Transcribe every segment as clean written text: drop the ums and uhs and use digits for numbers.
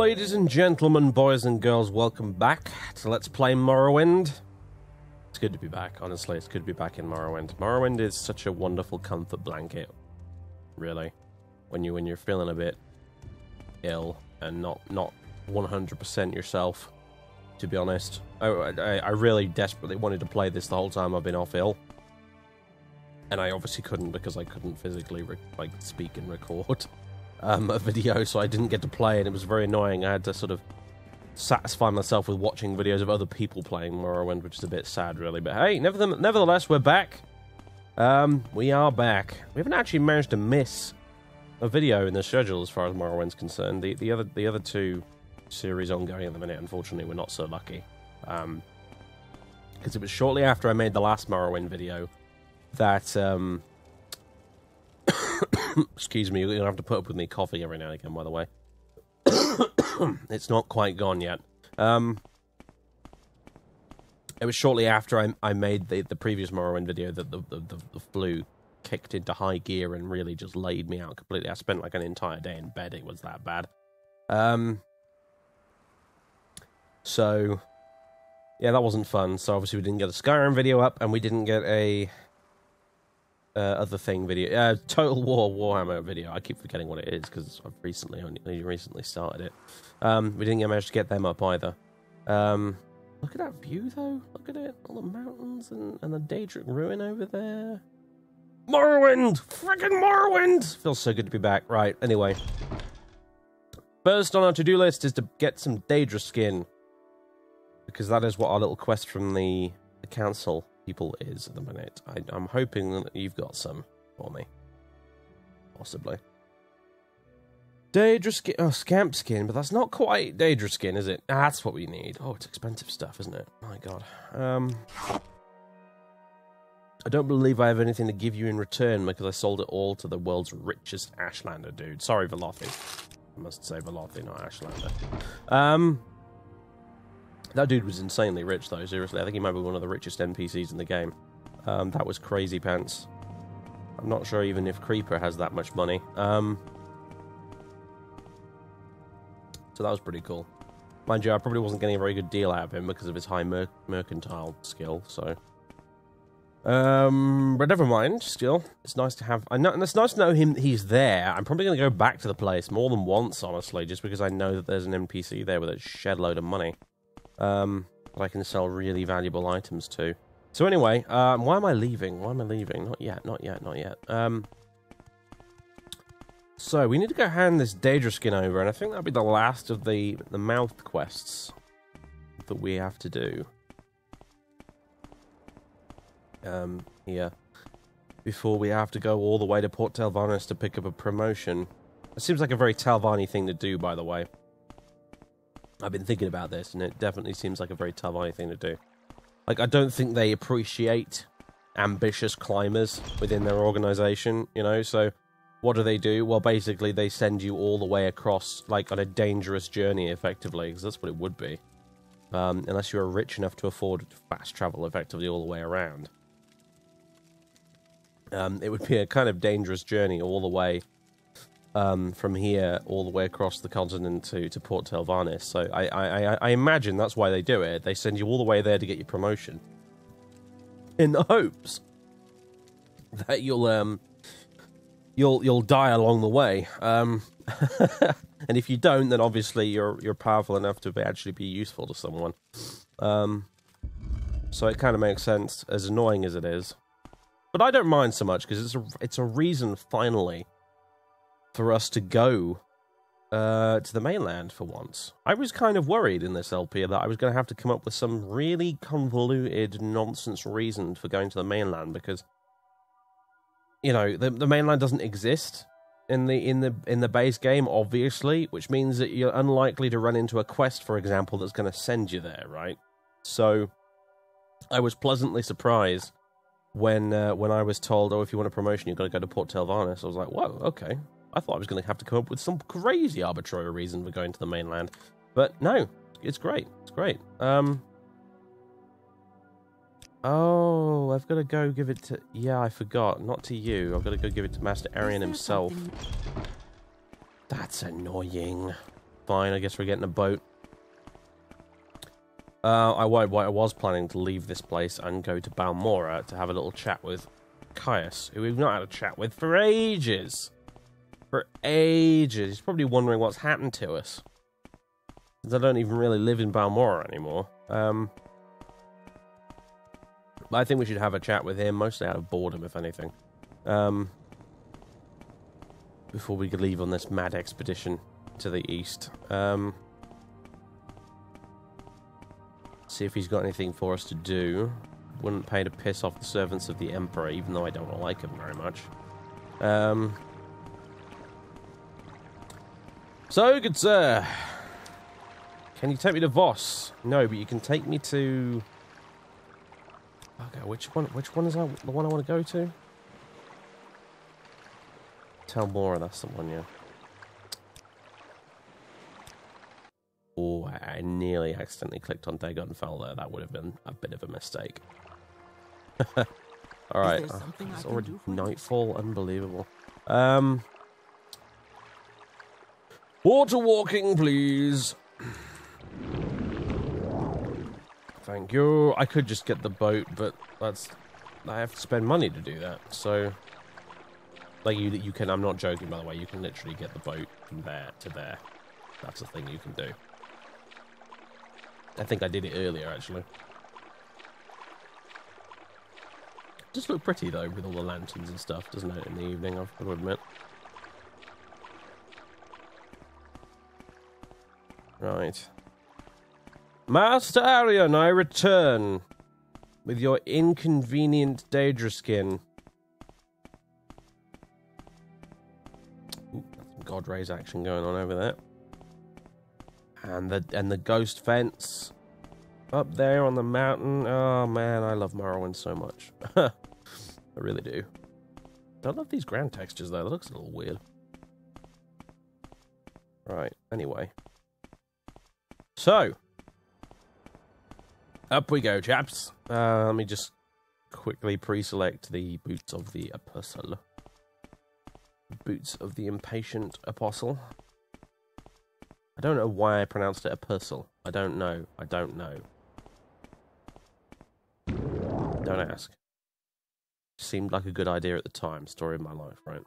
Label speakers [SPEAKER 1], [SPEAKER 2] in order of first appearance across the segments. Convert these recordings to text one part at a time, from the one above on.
[SPEAKER 1] Ladies and gentlemen, boys and girls, welcome back to Let's Play Morrowind. It's good to be back, honestly. It's good to be back in Morrowind. Morrowind is such a wonderful comfort blanket, really. When you're feeling a bit ill and not 100% yourself, to be honest. I really desperately wanted to play this the whole time I've been off ill. And I obviously couldn't because I couldn't physically speak and record a video, so I didn't get to play, and it was very annoying. I had to sort of satisfy myself with watching videos of other people playing Morrowind, which is a bit sad, really. But hey, nevertheless, we're back. We are back. We haven't actually managed to miss a video in the schedule as far as Morrowind's concerned. The other two series ongoing at the minute, unfortunately, we're not so lucky. Because it was shortly after I made the last Morrowind video that excuse me, you're going to have to put up with me coughing every now and again, by the way. It's not quite gone yet. It was shortly after I made the previous Morrowind video that the flu kicked into high gear and really just laid me out completely. I spent like an entire day in bed. It was that bad. So, yeah, that wasn't fun. So obviously we didn't get a Skyrim video up, and we didn't get a other thing video, Total War Warhammer video. I keep forgetting what it is because I've only recently started it. We didn't manage to get them up either. Look at that view though. Look at it, all the mountains and the Daedric ruin over there. Morrowind, freaking Morrowind! Feels so good to be back. Right. Anyway, first on our to-do list is to get some Daedra skin, because that is what our little quest from the council people is at the minute. I'm hoping that you've got some for me. Possibly. Daedra skin. Oh, scamp skin, but that's not quite Daedra skin, is it? That's what we need. Oh, it's expensive stuff, isn't it? My god. I don't believe I have anything to give you in return because I sold it all to the world's richest Ashlander dude. Sorry, Velothi. I must say Velothi, not Ashlander. That dude was insanely rich, though, seriously. I think he might be one of the richest NPCs in the game. That was crazy pants. I'm not sure even if Creeper has that much money. So that was pretty cool. Mind you, I probably wasn't getting a very good deal out of him because of his high mercantile skill, so... but never mind, still. It's nice to have... and it's nice to know he's there. I'm probably going to go back to the place more than once, honestly, just because I know that there's an NPC there with a shed load of money. That I can sell really valuable items to. So anyway, why am I leaving? Why am I leaving? Not yet, not yet, not yet. So we need to go hand this Daedra skin over, and I think that'll be the last of the mouth quests that we have to do. Here. Before we have to go all the way to Port Telvanus to pick up a promotion. It seems like a very Telvanni thing to do, by the way. I've been thinking about this, and it definitely seems like a very Telvanni thing to do. Like, I don't think they appreciate ambitious climbers within their organization, you know, so what do? Well, basically, they send you all the way across, like, on a dangerous journey, effectively, because that's what it would be. Unless you're rich enough to afford fast travel, effectively, all the way around. It would be a kind of dangerous journey all the way from here all the way across the continent to Port Telvanus. So I imagine that's why they do it. They send you all the way there to get your promotion, in the hopes that you'll die along the way. And if you don't, then obviously you're powerful enough to actually be useful to someone. So it kind of makes sense, as annoying as it is. But I don't mind so much because it's a reason finally for us to go to the mainland for once. I was kind of worried in this LP that I was going to have to come up with some really convoluted nonsense reason for going to the mainland because, you know, the mainland doesn't exist in the base game, obviously, which means that you're unlikely to run into a quest, for example, that's going to send you there, right? So I was pleasantly surprised when I was told, oh, if you want a promotion, you've got to go to Port Telvanus. I was like, whoa, okay. I thought I was going to have to come up with some crazy arbitrary reason for going to the mainland. But no, it's great. It's great. Oh, I've got to go give it to... Yeah, I forgot. Not to you. I've got to go give it to Master Arian himself. That's annoying. Fine, I guess we're getting a boat. I was planning to leave this place and go to Balmora to have a little chat with Caius, who we've not had a chat with for ages. For ages. He's probably wondering what's happened to us. Because I don't even really live in Balmora anymore. I think we should have a chat with him, mostly out of boredom, if anything. Before we could leave on this mad expedition to the east. See if he's got anything for us to do. Wouldn't pay to piss off the servants of the Emperor, even though I don't like him very much. So, good sir. Can you take me to Voss? No, but you can take me to... Okay, which one is that? The one I want to go to? Talmora, that's the one, yeah. Oh, I nearly accidentally clicked on Dagon and fell there. That would have been a bit of a mistake. Alright, it's already nightfall. Unbelievable. Water walking, please. Thank you. I could just get the boat, but I have to spend money to do that. So, like you can. I'm not joking, by the way. You can literally get the boat from there to there. That's a thing you can do. I think I did it earlier, actually. Just look pretty though, with all the lanterns and stuff, doesn't it? In the evening, I've got to admit. Right. Master Arian, I return with your inconvenient Daedra skin. Ooh, that's some God Rays action going on over there. And the ghost fence up there on the mountain. Oh man, I love Morrowind so much. I really do. I love these ground textures though. That looks a little weird. Right. Anyway. So, up we go, chaps. Let me just quickly pre-select the Boots of the Apostle. Boots of the Impatient Apostle. I don't know why I pronounced it Apostle. I don't know. I don't know. Don't ask. Seemed like a good idea at the time. Story of my life, right?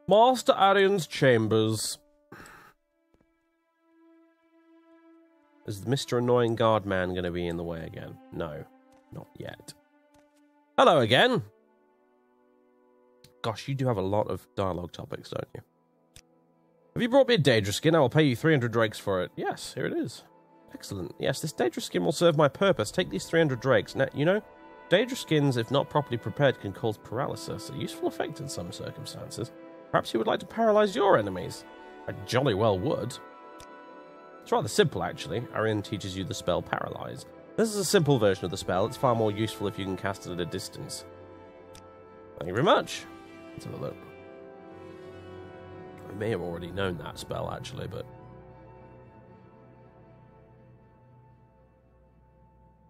[SPEAKER 1] Master Arian's chambers. Is Mr. Annoying Guard Man going to be in the way again? No, not yet. Hello again. Gosh, you do have a lot of dialogue topics, don't you? Have you brought me a Daedra skin? I will pay you 300 drakes for it. Yes, here it is. Excellent. Yes, this Daedra skin will serve my purpose. Take these 300 drakes. Now, you know, Daedra skins, if not properly prepared, can cause paralysis. A useful effect in some circumstances. Perhaps you would like to paralyze your enemies. I jolly well would. It's rather simple, actually. Arian teaches you the spell Paralyze. This is a simple version of the spell. It's far more useful if you can cast it at a distance. Thank you very much. Let's have a look. I may have already known that spell, actually, but...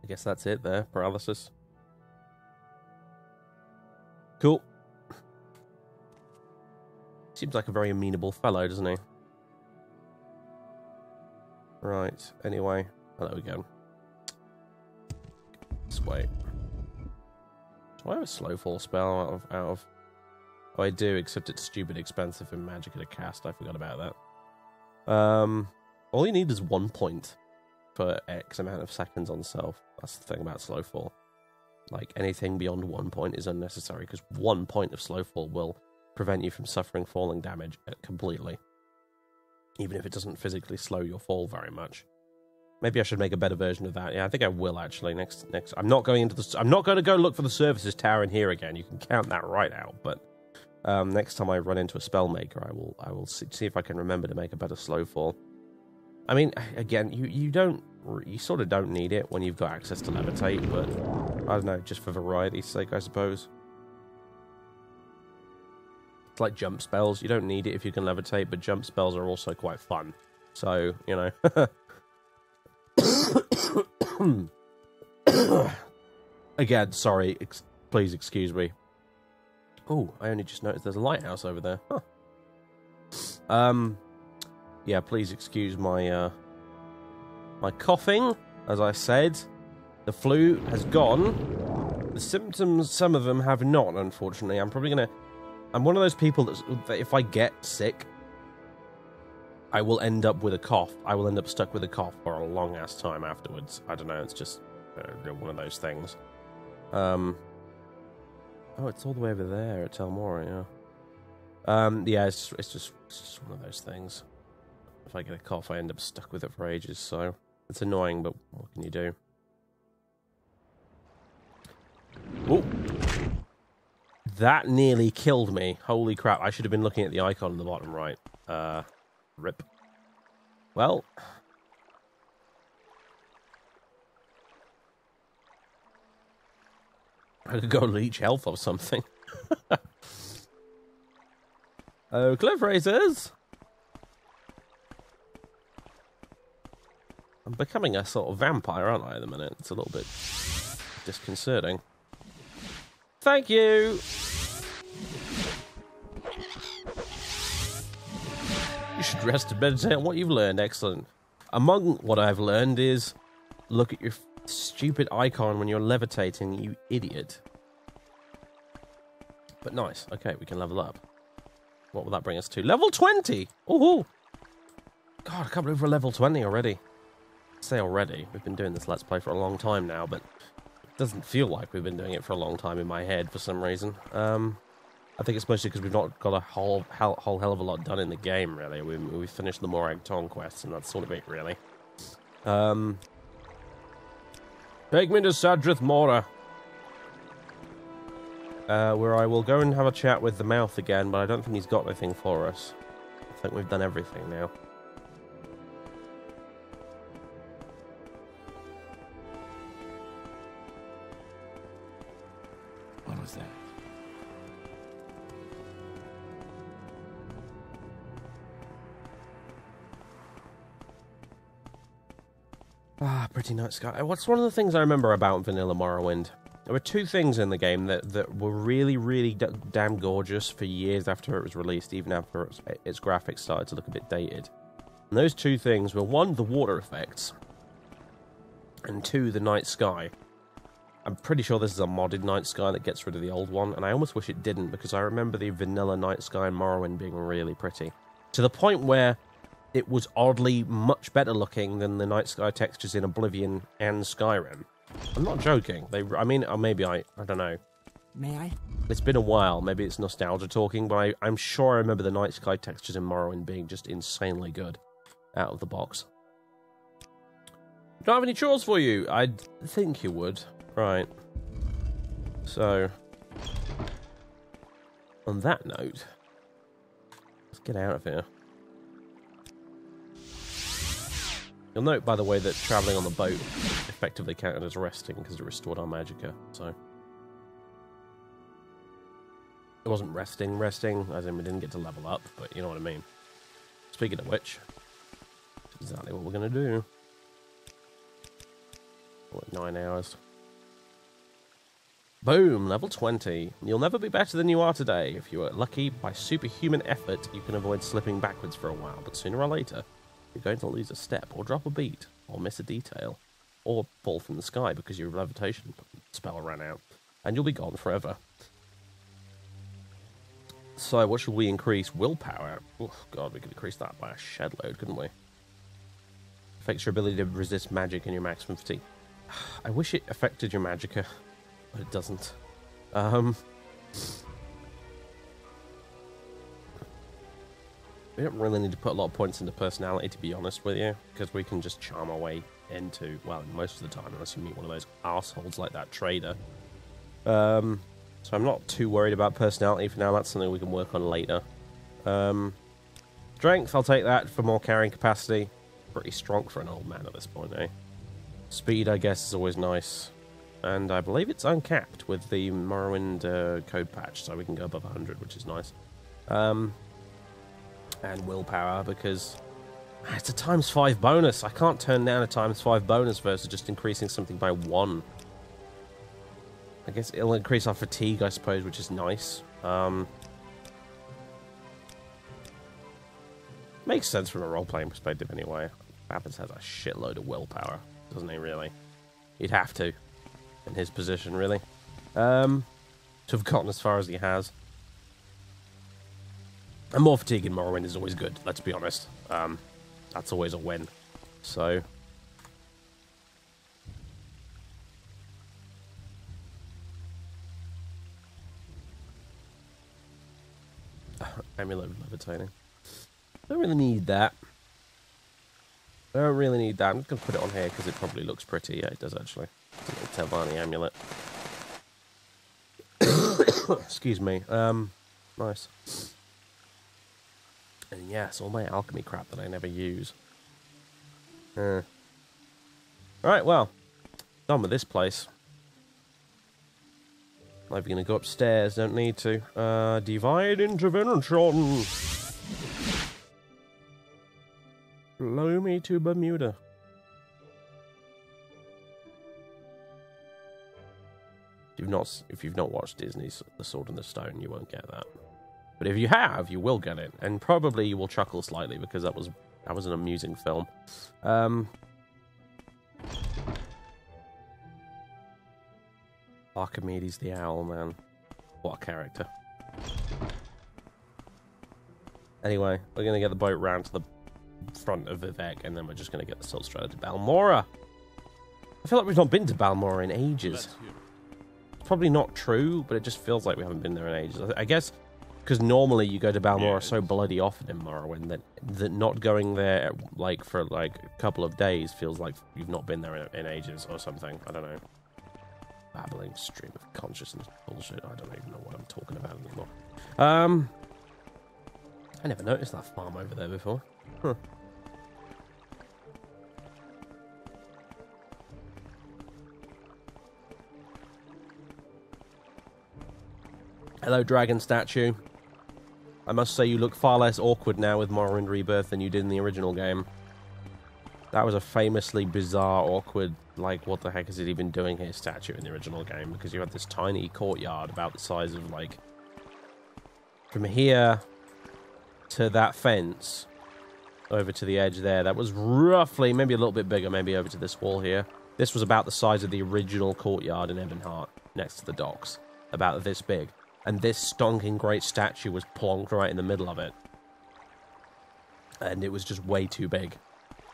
[SPEAKER 1] I guess that's it there. Paralysis. Cool. Seems like a very amenable fellow, doesn't he? Right, anyway. Oh, there we go. This way. Do I have a slow fall spell out of... Oh, I do, except it's stupid expensive in Magic at a cast. I forgot about that. All you need is 1 point for X amount of seconds on self. That's the thing about slow fall. Like, anything beyond 1 point is unnecessary, because 1 point of slow fall will prevent you from suffering falling damage completely. Even if it doesn't physically slow your fall very much. Maybe I should make a better version of that. Yeah, I think I will actually. Next. I'm not going to go look for the services tower in here again. You can count that right out. But next time I run into a spellmaker, I will see if I can remember to make a better slow fall. I mean, again, you sort of don't need it when you've got access to levitate, but I don't know, just for variety's sake, I suppose. It's like jump spells. You don't need it if you can levitate, but jump spells are also quite fun. So, you know. Again, sorry. Please excuse me. Oh, I only just noticed there's a lighthouse over there. Huh. Yeah, please excuse my my coughing. As I said, the flu has gone. The symptoms, some of them have not, unfortunately. I'm one of those people that if I get sick, I will end up with a cough. I will end up stuck with a cough for a long-ass time afterwards. I don't know, it's just one of those things. Oh, it's all the way over there at Telmora, yeah. Yeah, it's just one of those things. If I get a cough, I end up stuck with it for ages, so it's annoying, but what can you do? Oh! That nearly killed me. Holy crap, I should have been looking at the icon in the bottom right. Rip. Well... I could go leech health or something. Oh, cliff racers! I'm becoming a sort of vampire, aren't I, at the minute? It's a little bit disconcerting. Thank you! You should rest and meditate on what you've learned. Excellent. Among what I've learned is look at your stupid icon when you're levitating, you idiot. But nice. Okay, we can level up. What will that bring us to? Level 20! Oh! God, I can't believe we're level 20 already. I say already. We've been doing this Let's Play for a long time now, but it doesn't feel like we've been doing it for a long time in my head for some reason. I think it's mostly because we've not got a whole hell of a lot done in the game, really. We finished the Morag Tong quests, and that's sort of it, really. Take me to Sadrith Mora, where I will go and have a chat with the mouth again, but I don't think he's got anything for us. I think we've done everything now.
[SPEAKER 2] What was that?
[SPEAKER 1] Ah, pretty night sky. What's one of the things I remember about Vanilla Morrowind? There were two things in the game that were really, really damn gorgeous for years after it was released, even after its graphics started to look a bit dated. And those two things were, one, the water effects, and two, the night sky. I'm pretty sure this is a modded night sky that gets rid of the old one, and I almost wish it didn't, because I remember the vanilla night sky in Morrowind being really pretty. To the point where it was oddly much better looking than the night sky textures in Oblivion and Skyrim. I'm not joking. I mean, maybe I don't know.
[SPEAKER 2] May I?
[SPEAKER 1] It's been a while. Maybe it's nostalgia talking, but I'm sure I remember the night sky textures in Morrowind being just insanely good out of the box. Don't have any chores for you. I think you would. Right. So, on that note, let's get out of here. You'll note, by the way, that travelling on the boat effectively counted as resting because it restored our magicka, so... It wasn't resting, as in we didn't get to level up, but you know what I mean. Speaking of which, that's exactly what we're going to do. What, 9 hours. Boom, level 20. You'll never be better than you are today. If you are lucky, by superhuman effort, you can avoid slipping backwards for a while, but sooner or later, you're going to lose a step, or drop a beat, or miss a detail, or fall from the sky because your levitation spell ran out, and you'll be gone forever. So, what should we increase? Willpower. Oh, God, we could increase that by a shed load, couldn't we? Affects your ability to resist magic and your maximum fatigue. I wish it affected your magicka, but it doesn't. We don't really need to put a lot of points into personality, to be honest with you, because we can just charm our way into, well, most of the time, unless you meet one of those assholes like that trader. So I'm not too worried about personality for now. That's something we can work on later. Strength, I'll take that for more carrying capacity. Pretty strong for an old man at this point, eh? Speed, I guess, is always nice. And I believe it's uncapped with the Morrowind code patch, so we can go above 100, which is nice. And willpower, because it's a ×5 bonus. I can't turn down a ×5 bonus versus just increasing something by 1. I guess it'll increase our fatigue, I suppose, which is nice. Makes sense from a role-playing perspective, anyway. Babbitt has a shitload of willpower, doesn't he, really? He'd have to, in his position, really. To have gotten as far as he has. And more fatigue in Morrowind is always good, let's be honest. That's always a win. So... Amulet of levitating. Don't really need that. I don't really need that. I'm just going to put it on here because it probably looks pretty. Yeah, it does actually. It's a little Telvanni amulet. Excuse me. Nice. And yes, all my alchemy crap that I never use. Alright, well. Done with this place. I'm going to go upstairs. Don't need to. Divine intervention. Blow me to Bermuda. If you've not watched Disney's The Sword and the Stone, you won't get that. But if you have, you will get it, and probably you will chuckle slightly because that was an amusing film. Archimedes the Owl, man, what a character. Anyway, we're gonna get the boat round to the front of Vivek, and then we're just going to get the Salt Strider to Balmora. I feel like we've not been to Balmora in ages. It's probably not true, but it just feels like we haven't been there in ages. I guess because normally you go to Balmora so bloody often in Morrowind that not going there like for like a couple of days feels like you've not been there in ages or something. I don't know. Babbling stream of consciousness bullshit. I don't even know what I'm talking about anymore. I never noticed that farm over there before. Huh. Hello, dragon statue. I must say you look far less awkward now with Morrowind Rebirth than you did in the original game. That was a famously bizarre, awkward, like, what the heck is it even doing here statue in the original game, because you had this tiny courtyard about the size of, like, from here to that fence over to the edge there. That was roughly, maybe a little bit bigger, maybe over to this wall here. This was about the size of the original courtyard in Ebonheart, next to the docks. About this big. And this stonking great statue was plonked right in the middle of it. And it was just way too big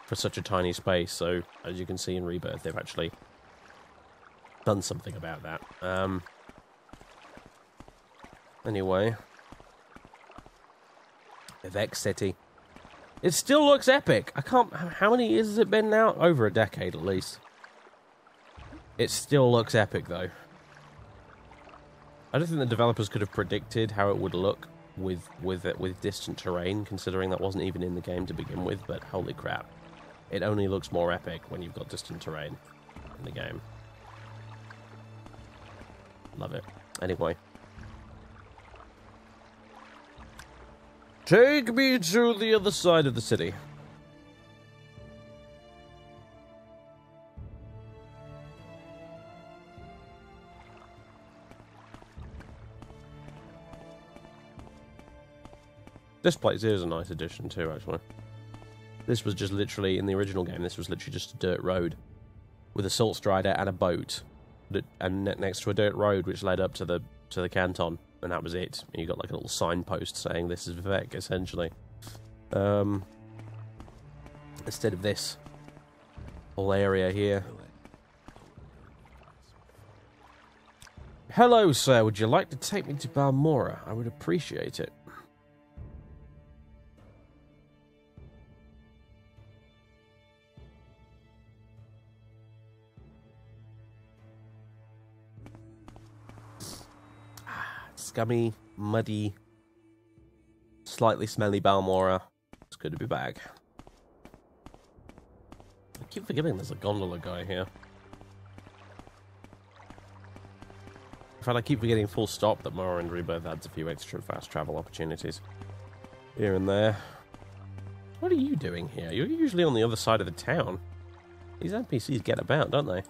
[SPEAKER 1] for such a tiny space. So, as you can see in Rebirth, they've actually done something about that. Anyway. Vivek City. It still looks epic. I can't... How many years has it been now? Over a decade, at least. It still looks epic, though. I don't think the developers could have predicted how it would look with distant terrain, considering that wasn't even in the game to begin with, but holy crap. It only looks more epic when you've got distant terrain in the game. Love it. Anyway. Take me to the other side of the city. This place here is a nice addition too, actually. This was just literally, in the original game, this was literally just a dirt road with a Salt Strider and a boat, and next to a dirt road which led up to the canton, and that was it. And you got like a little signpost saying this is Vivek, essentially. Instead of this whole area here. Hello, sir. Would you like to take me to Balmora? I would appreciate it. Scummy, muddy, slightly smelly Balmora. It's good to be back. I keep forgetting there's a gondola guy here. In fact, I keep forgetting full stop that Morrowind Rebirth adds a few extra fast travel opportunities here and there. What are you doing here? You're usually on the other side of the town. These NPCs get about, don't they?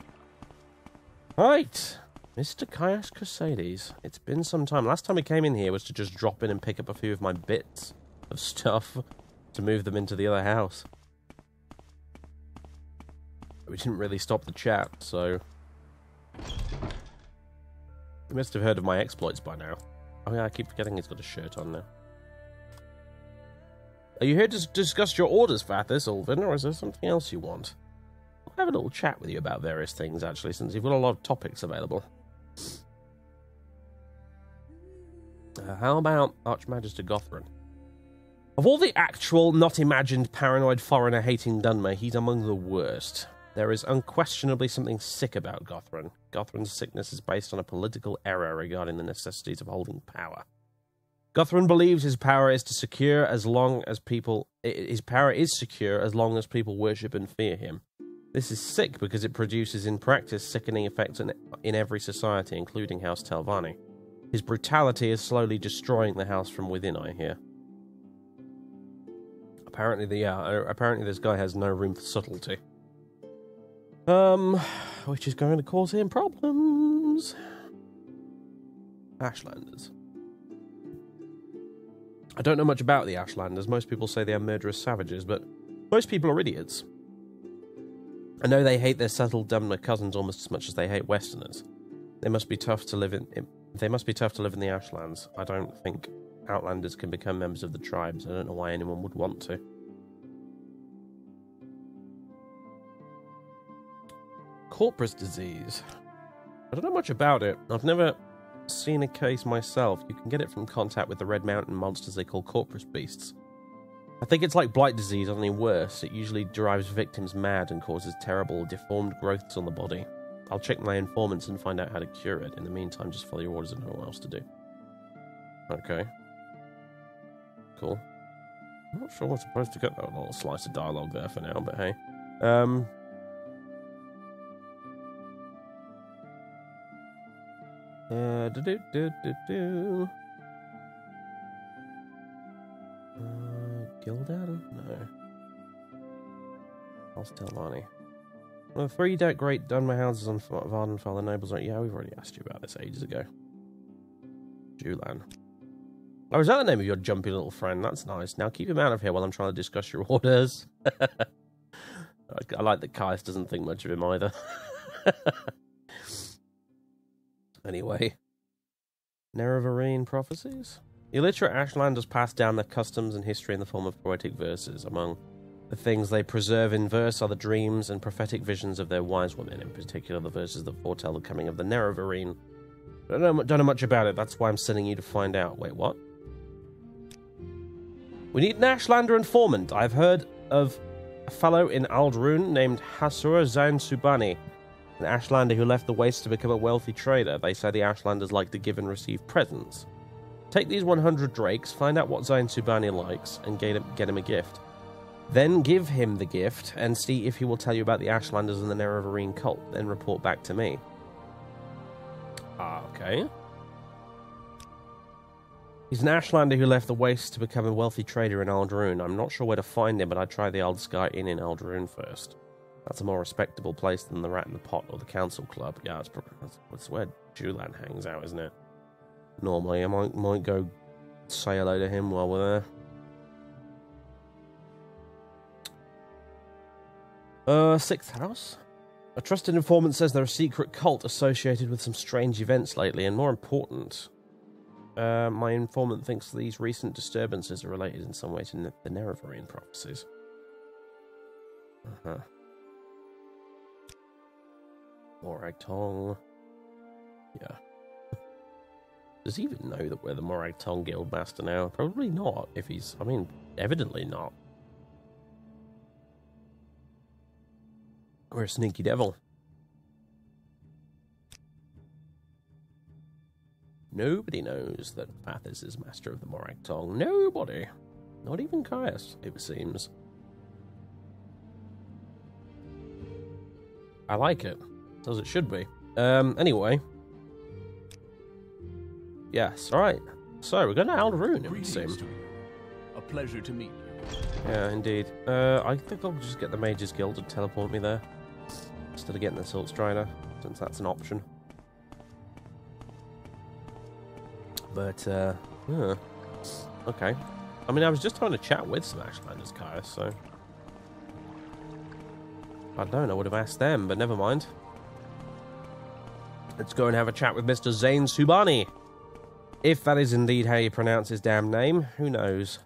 [SPEAKER 1] Right. Mr. Caius Crusaders. It's been some time. Last time we came in here was to just drop in and pick up a few of my bits of stuff to move them into the other house. We didn't really stop the chat, so... You must have heard of my exploits by now. Oh yeah, I keep forgetting he's got a shirt on now. Are you here to discuss your orders, Fathis, Ulvin, or is there something else you want? I'll have a little chat with you about various things, actually, since you've got a lot of topics available. How about Archmagister Gothran? Of all the actual, not imagined, paranoid, foreigner-hating Dunmer, he's among the worst. There is unquestionably something sick about Gothran. Gothran's sickness is based on a political error regarding the necessities of holding power. Gothran believes his power is secure as long as people worship and fear him. This is sick because it produces in practice sickening effects in every society, including House Telvanni. His brutality is slowly destroying the house from within, I hear. Apparently this guy has no room for subtlety. Which is going to cause him problems. Ashlanders. I don't know much about the Ashlanders. Most people say they are murderous savages, but most people are idiots. I know they hate their settled Dunmer cousins almost as much as they hate Westerners. They must be tough to live in the Ashlands. I don't think Outlanders can become members of the tribes. I don't know why anyone would want to. Corpus disease. I don't know much about it. I've never seen a case myself. You can get it from contact with the Red Mountain monsters they call Corpus beasts. I think it's like blight disease, only worse. It usually drives victims mad and causes terrible, deformed growths on the body. I'll check my informants and find out how to cure it. In the meantime, just follow your orders and know what else to do. Okay. Cool. I'm not sure we're supposed to get that little slice of dialogue there for now, but hey. Gildan? No. House Telvanni. Well, 3 great Dunmer houses on Vardenfell, the nobles are... Yeah, we've already asked you about this ages ago. Julan. Oh, is that the name of your jumpy little friend? That's nice. Now keep him out of here while I'm trying to discuss your orders. I like that Caius doesn't think much of him either. Anyway. Nerevarine prophecies? Illiterate Ashlanders pass down their customs and history in the form of poetic verses. Among the things they preserve in verse are the dreams and prophetic visions of their wise women, in particular the verses that foretell the coming of the Nerevarine. I don't know much about it, that's why I'm sending you to find out. Wait, what? We need an Ashlander informant. I've heard of a fellow in Aldrune named Hasura Zain Subani, an Ashlander who left the Wastes to become a wealthy trader. They say the Ashlanders like to give and receive presents. Take these 100 drakes, find out what Zain Subani likes, and get him a gift. Then give him the gift, and see if he will tell you about the Ashlanders and the Nerevarine cult, then report back to me. Okay. He's an Ashlander who left the Wastes to become a wealthy trader in Aldrune. I'm not sure where to find him, but I'd try the Old Sky Inn in Aldrune first. That's a more respectable place than the Rat in the Pot or the Council Club. Yeah, that's where Julan hangs out, isn't it? Normally, I might go say hello to him while we're there. 6th house. A trusted informant says there are a secret cult associated with some strange events lately, and more important, my informant thinks these recent disturbances are related in some way to the Nerevarine prophecies. Morag Tong. Yeah. Does he even know that we're the Morag Tong Guildmaster now? Probably not, if he's... I mean, evidently not. We're a sneaky devil. Nobody knows that Fathis is master of the Morag Tong. Nobody. Not even Caius, it seems. I like it. As it should be. Anyway. Yes, alright. So, we're going to Aldrune, it would seem.
[SPEAKER 2] A pleasure to meet you.
[SPEAKER 1] Yeah, indeed. I think I'll just get the Mages Guild to teleport me there. Instead of getting the Silt Strider, since that's an option. But, yeah. Okay. I mean, I was just having a chat with some Ashlanders, Kaya, so... If I'd known, I would have asked them, but never mind. Let's go and have a chat with Mr. Zain Subani. If that is indeed how you pronounce his damn name, who knows?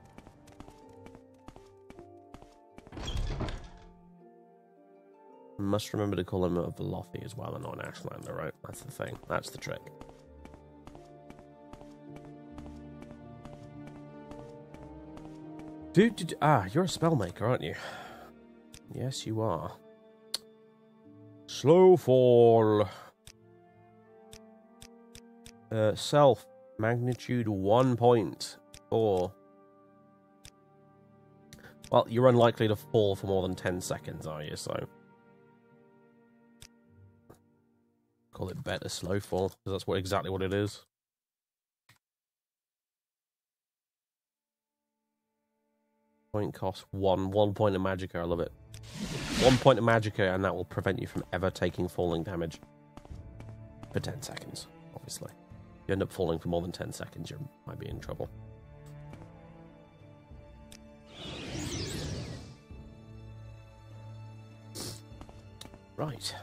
[SPEAKER 1] Must remember to call him a Velothi as well and not an Ashlander, right? That's the thing. That's the trick. Dude, you're a spellmaker, aren't you? Yes, you are. Slow fall. Self. Magnitude 1.4. Well, you're unlikely to fall for more than 10 seconds, are you? So... Call it better slow fall, because that's exactly what it is. Point cost 1 point of magicka, I love it. 1 point of magicka, and that will prevent you from ever taking falling damage. For 10 seconds, obviously. If you end up falling for more than 10 seconds, you might be in trouble. Right.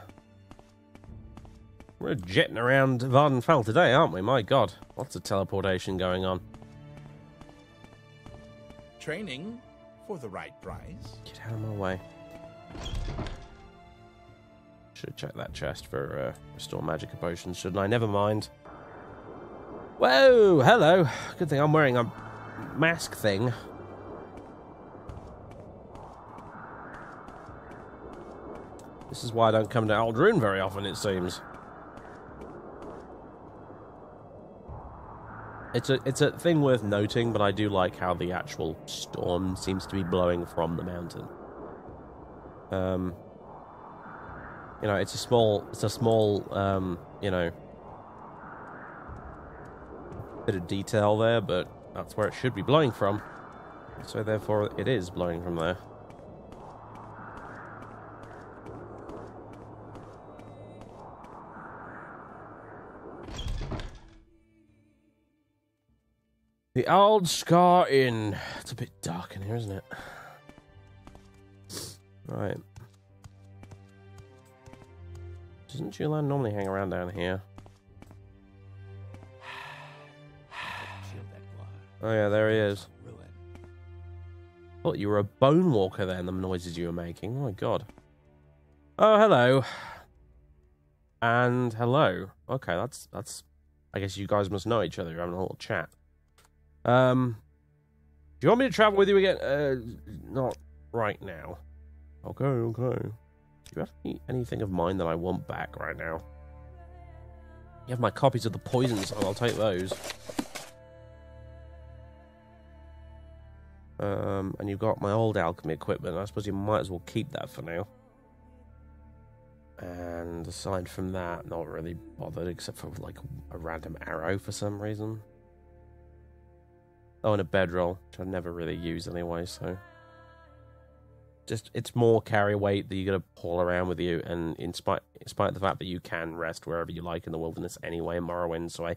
[SPEAKER 1] We're jetting around Vardenfell today, aren't we? My god. Lots of teleportation going on.
[SPEAKER 3] Training for the right price.
[SPEAKER 1] Get out of my way. Should have checked that chest for restore magic potions, shouldn't I? Never mind. Whoa! Hello! Good thing I'm wearing a mask thing. This is why I don't come to Aldrune very often, it seems. It's a thing worth noting, but I do like how the actual storm seems to be blowing from the mountain. You know, it's a small, you know, bit of detail there, but that's where it should be blowing from. So therefore, it is blowing from there. The Old Scar Inn. It's a bit dark in here, isn't it? Right. Doesn't Julan normally hang around down here? Oh yeah, there he is. Thought you were a bone walker then, the noises you were making. Oh my god. Oh, hello. And hello. Okay, that's... I guess you guys must know each other. You're having a little chat. Do you want me to travel with you again? Not right now. Okay, okay. Do you have anything of mine that I want back right now? You have my copies of the poisons, and I'll take those. And you've got my old alchemy equipment. I suppose you might as well keep that for now. And aside from that, not really bothered, except for like a random arrow for some reason. Oh, and a bedroll, which I never really use anyway, so... Just, it's more carry weight that you gotta haul around with you, and in spite of the fact that you can rest wherever you like in the wilderness anyway in Morrowind, so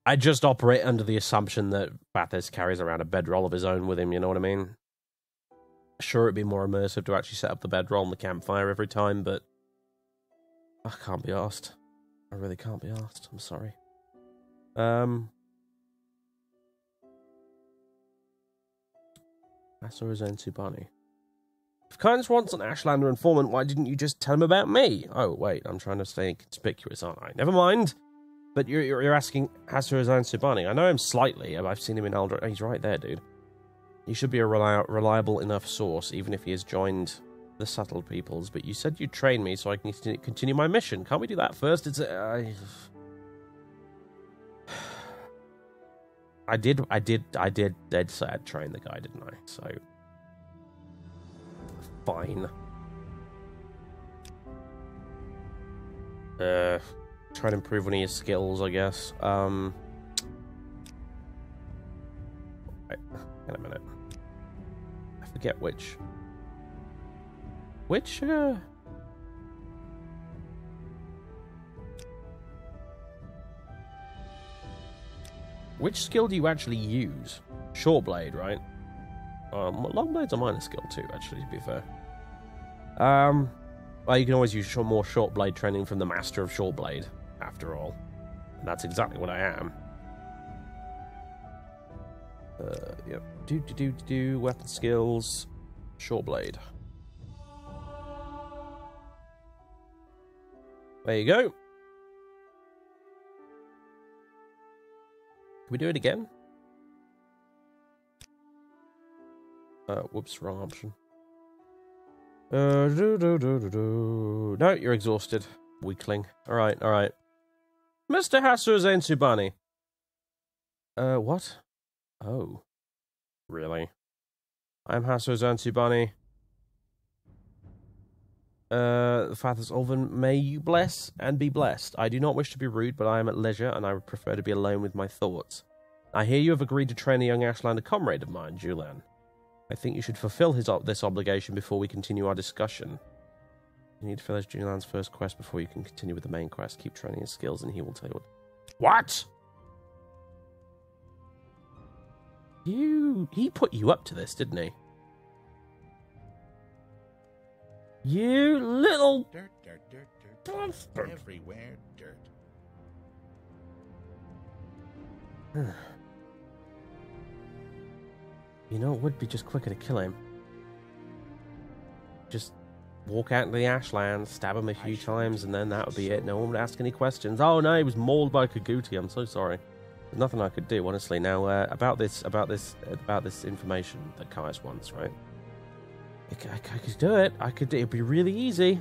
[SPEAKER 1] I just operate under the assumption that Bathurst carries around a bedroll of his own with him, you know what I mean? Sure, it'd be more immersive to actually set up the bedroll and the campfire every time, but... I can't be arsed. I really can't be arsed, I'm sorry. SorcererDave Subani. If Kynes wants an Ashlander informant, why didn't you just tell him about me? Oh, wait, I'm trying to stay conspicuous, aren't I? Never mind. But you're asking SorcererDave Subani. I know him slightly. I've seen him in Elder. He's right there, dude. He should be a reliable enough source, even if he has joined the Subtle Peoples. But you said you'd train me so I can continue my mission. Can't we do that first? It's I did dead say I'd train the guy, didn't I? So, fine. Try to improve one of your skills, I guess. Wait, wait a minute. I forget which. Which skill do you actually use? Short blade, right? Long blade's a minor skill too, actually, to be fair. Well, you can always use more short blade training from the Master of Short Blade, after all. And that's exactly what I am. Yep. Weapon skills. Short blade. There you go. Can we do it again? Whoops, wrong option. No, you're exhausted. Weakling. Alright, alright. Mr. Hasur Zain-Subani. What? Oh. Really? I'm Hasur Zain-Subani. The Fathers Ulven, may you bless and be blessed. I do not wish to be rude, but I am at leisure, and I would prefer to be alone with my thoughts. I hear you have agreed to train a young Ashlander comrade of mine, Julan. I think you should fulfill this obligation before we continue our discussion. You need to finish Julan's first quest before you can continue with the main quest. Keep training his skills, and he will tell you what... What? He put you up to this, didn't he? You little...
[SPEAKER 3] Dirt, dirt, dirt, dirt.
[SPEAKER 1] bastard.
[SPEAKER 3] Everywhere, dirt.
[SPEAKER 1] You know, it would be just quicker to kill him. Just walk out into the Ashlands, stab him a few times, and then that would be it. No one would ask any questions. Oh no, he was mauled by Kaguti. I'm so sorry. There's nothing I could do, honestly. Now, about this information that Kaius wants, right? I could do it. It'd be really easy.